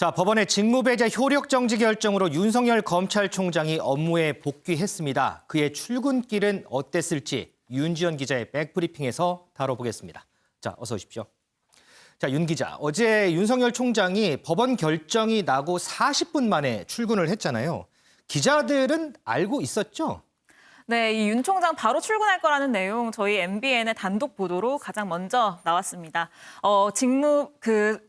자, 법원의 직무배제 효력 정지 결정으로 윤석열 검찰총장이 업무에 복귀했습니다. 그의 출근길은 어땠을지 윤지연 기자의 백브리핑에서 다뤄보겠습니다. 자, 어서 오십시오. 자, 윤 기자, 어제 윤석열 총장이 법원 결정이 나고 40분 만에 출근을 했잖아요. 기자들은 알고 있었죠? 네, 이 윤 총장 바로 출근할 거라는 내용 저희 MBN의 단독 보도로 가장 먼저 나왔습니다. 직무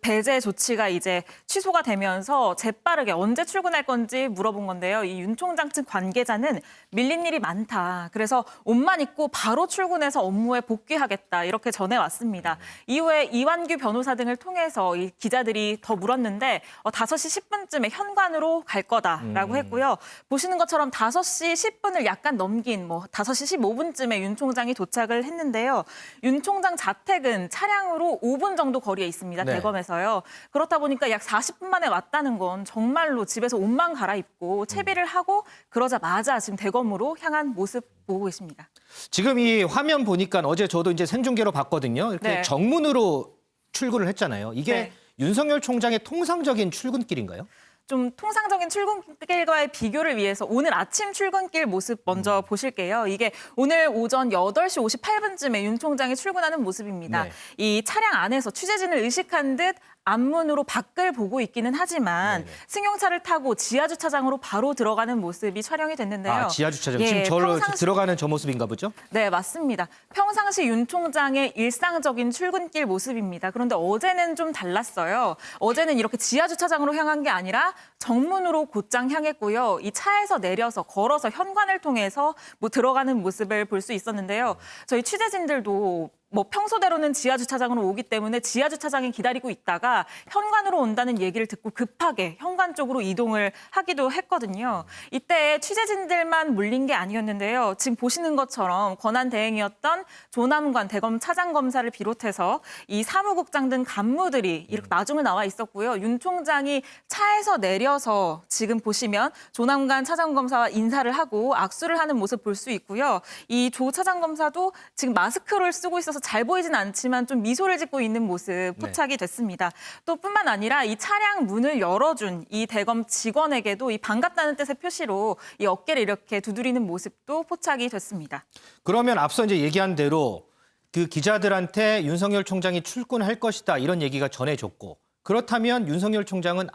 배제 조치가 이제 취소가 되면서 재빠르게 언제 출근할 건지 물어본 건데요. 이 윤 총장 측 관계자는 밀린 일이 많다. 그래서 옷만 입고 바로 출근해서 업무에 복귀하겠다. 이렇게 전해왔습니다. 이후에 이완규 변호사 등을 통해서 이 기자들이 더 물었는데 5시 10분쯤에 현관으로 갈 거다라고 했고요. 보시는 것처럼 5시 10분을 약간 넘긴 5시 15분쯤에 윤 총장이 도착을 했는데요. 윤 총장 자택은 차량으로 5분 정도 거리에 있습니다. 네. 대검에서요. 그렇다 보니까 약 40분 만에 왔다는 건 정말로 집에서 옷만 갈아입고 채비를 하고 그러자마자 지금 대검으로 향한 모습 보고 계십니다. 지금 이 화면 보니까 어제 저도 이제 생중계로 봤거든요. 이렇게 네. 정문으로 출근을 했잖아요. 이게 네. 윤석열 총장의 통상적인 출근길인가요? 좀 통상적인 출근길과의 비교를 위해서 오늘 아침 출근길 모습 먼저 보실게요. 이게 오늘 오전 8시 58분쯤에 윤 총장이 출근하는 모습입니다. 네. 이 차량 안에서 취재진을 의식한 듯 앞문으로 밖을 보고 있기는 하지만 네네. 승용차를 타고 지하주차장으로 바로 들어가는 모습이 촬영이 됐는데요. 아, 지하주차장. 예, 지금 저로 평상시- 들어가는 저 모습인가 보죠? 네, 맞습니다. 평상시 윤 총장의 일상적인 출근길 모습입니다. 그런데 어제는 좀 달랐어요. 어제는 이렇게 지하주차장으로 향한 게 아니라 정문으로 곧장 향했고요. 이 차에서 내려서 걸어서 현관을 통해서 들어가는 모습을 볼 수 있었는데요. 저희 취재진들도 평소대로는 지하주차장으로 오기 때문에 지하주차장에 기다리고 있다가 현관으로 온다는 얘기를 듣고 급하게 현관 쪽으로 이동을 하기도 했거든요. 이때 취재진들만 몰린 게 아니었는데요. 지금 보시는 것처럼 권한 대행이었던 조남관 대검 차장검사를 비롯해서 이 사무국장 등 간무들이 이렇게 마중을 나와 있었고요. 윤 총장이 차에서 내려서 지금 보시면 조남관 차장검사와 인사를 하고 악수를 하는 모습 볼 수 있고요. 이 조 차장검사도 지금 마스크를 쓰고 있어서 잘 보이진 않지만 좀 미소를 짓고 있는 모습 포착이 됐습니다. 또 뿐만 아니라 이 차량 문을 열어준 이 대검 직원에게도 이 반갑다는 뜻의 표시로 이 어깨를 이렇게 두드리는 모습도 포착이 됐습니다. 그러면 앞서 이제 얘기한 대로 그 기자들한테 윤석열 총장이 출근할 것이다 이런 얘기가 전해졌고 그렇다면 윤석열 총장은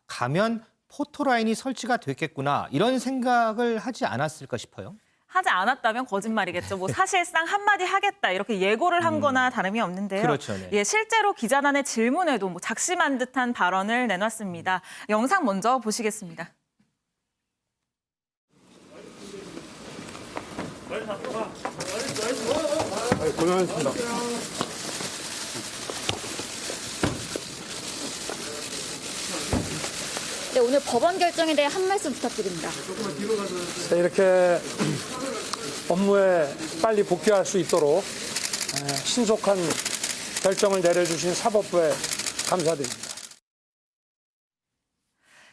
가면 포토라인이 설치가 됐겠구나 이런 생각을 하지 않았을까 싶어요. 하지 않았다면 거짓말이겠죠. 사실상 한마디 하겠다 이렇게 예고를 한 거나 다름이 없는데요. 그렇죠, 네. 예, 실제로 기자단의 질문에도 작심한 듯한 발언을 내놨습니다. 영상 먼저 보시겠습니다. 고생하셨습니다. 네, 오늘 법원 결정에 대해 한 말씀 부탁드립니다. 네, 이렇게 업무에 빨리 복귀할 수 있도록 신속한 결정을 내려주신 사법부에 감사드립니다.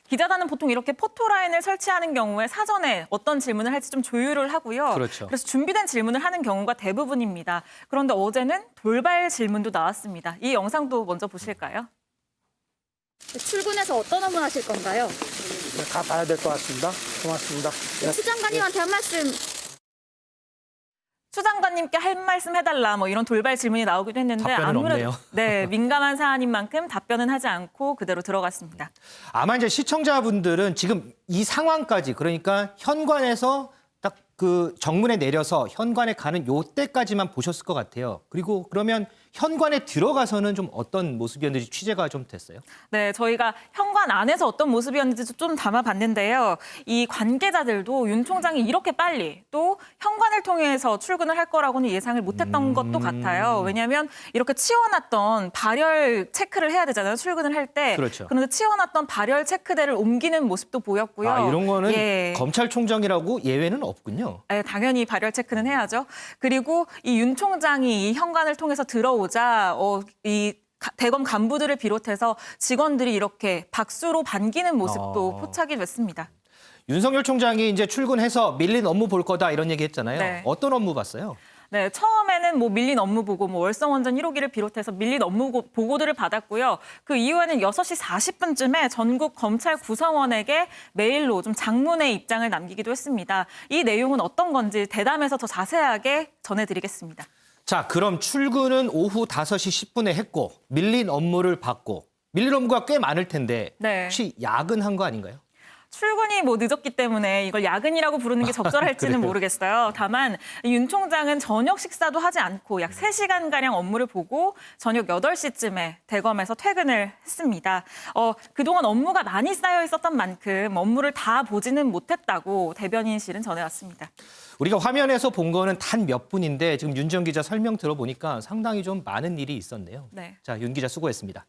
기자단은 보통 이렇게 포토라인을 설치하는 경우에 사전에 어떤 질문을 할지 좀 조율을 하고요. 그렇죠. 그래서 준비된 질문을 하는 경우가 대부분입니다. 그런데 어제는 돌발 질문도 나왔습니다. 이 영상도 먼저 보실까요? 출근해서 어떤 업무 하실 건가요? 네, 가봐야 될 것 같습니다. 고맙습니다. 네. 추 장관님한테 한 말씀. 추 장관님께 할 말씀 해달라 이런 돌발 질문이 나오기도 했는데 답변은 아무래도 없네요. 민감한 사안인 만큼 답변은 하지 않고 그대로 들어갔습니다. 아마 이제 시청자분들은 지금 이 상황까지 그러니까 현관에서 딱 그 정문에 내려서 현관에 가는 요 때까지만 보셨을 것 같아요. 그리고 그러면 현관에 들어가서는 좀 어떤 모습이었는지 취재가 좀 됐어요? 네, 저희가 현관 안에서 어떤 모습이었는지 좀 담아봤는데요. 이 관계자들도 윤 총장이 이렇게 빨리 또 현관을 통해서 출근을 할 거라고는 예상을 못했던 것도 같아요. 왜냐하면 이렇게 치워놨던 발열 체크를 해야 되잖아요. 출근을 할 때. 그렇죠. 그런데 치워놨던 발열 체크대를 옮기는 모습도 보였고요. 이런 거는 예. 검찰총장이라고 예외는 없군요. 네, 당연히 발열 체크는 해야죠. 그리고 이 윤 총장이 이 현관을 통해서 들어오자 이 대검 간부들을 비롯해서 직원들이 이렇게 박수로 반기는 모습도 포착이 됐습니다. 윤석열 총장이 이제 출근해서 밀린 업무 볼 거다 이런 얘기 했잖아요. 네. 어떤 업무 봤어요? 네, 처음에 처음에는 뭐 밀린 업무 보고, 뭐 월성원전 1호기를 비롯해서 밀린 업무 보고들을 받았고요. 그 이후에는 6시 40분쯤에 전국 검찰 구성원에게 메일로 좀 장문의 입장을 남기기도 했습니다. 이 내용은 어떤 건지 대담에서 더 자세하게 전해드리겠습니다. 자, 그럼 출근은 오후 5시 10분에 했고 밀린 업무를 받고 밀린 업무가 꽤 많을 텐데 네. 혹시 야근한 거 아닌가요? 출근이 뭐 늦었기 때문에 이걸 야근이라고 부르는 게 적절할지는 그래요? 모르겠어요. 다만 윤 총장은 저녁 식사도 하지 않고 약 3시간가량 업무를 보고 저녁 8시쯤에 대검에서 퇴근을 했습니다. 그동안 업무가 많이 쌓여 있었던 만큼 업무를 다 보지는 못했다고 대변인실은 전해왔습니다. 우리가 화면에서 본 거는 단 몇 분인데 지금 윤지연 기자 설명 들어보니까 상당히 좀 많은 일이 있었네요. 네. 자, 윤 기자 수고했습니다.